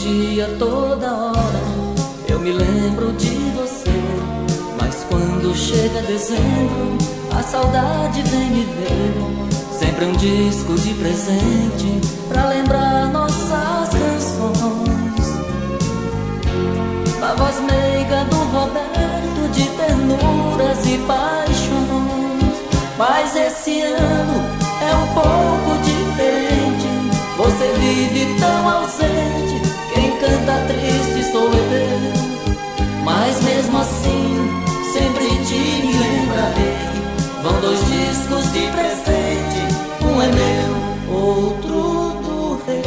dia, toda hora, eu me lembro de você. Mas quando chega dezembro, a saudade vem me ver. Sempre um disco de presente pra lembrar nossas canções. Na voz meiga do Roberto, de ternuras e paixões. Mas esse ano é um pouco diferente. Você vive tão ausente, quem canta triste sou eu. Mas mesmo assim, sempre te lembrarei. Vão dois discos de presente, um é meu, outro do rei.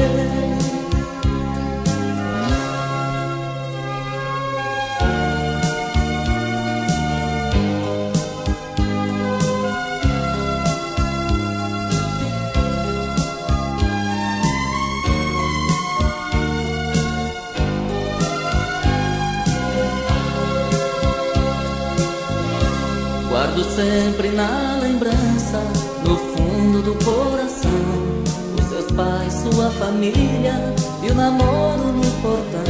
Guardo sempre na lembrança, no fundo do coração, os seus pais, sua família e o namoro no portão.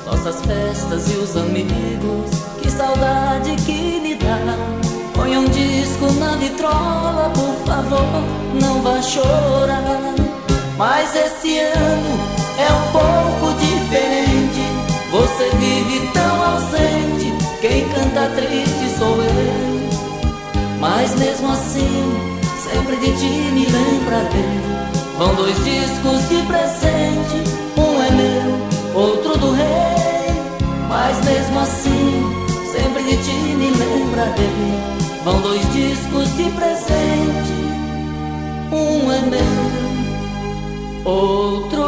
Nossas festas e os amigos, que saudade que me dá. Põe um disco na vitrola, por favor, não vá chorar. Mas esse ano é um pouco diferente. Você vive tão ausente, quem canta triste sou eu. Mas mesmo assim, sempre de ti me lembrarei. Vão dois discos de presente, um é meu, outro do rei. Mas mesmo assim, sempre de ti me lembrarei. Vão dois discos de presente, um é meu, outro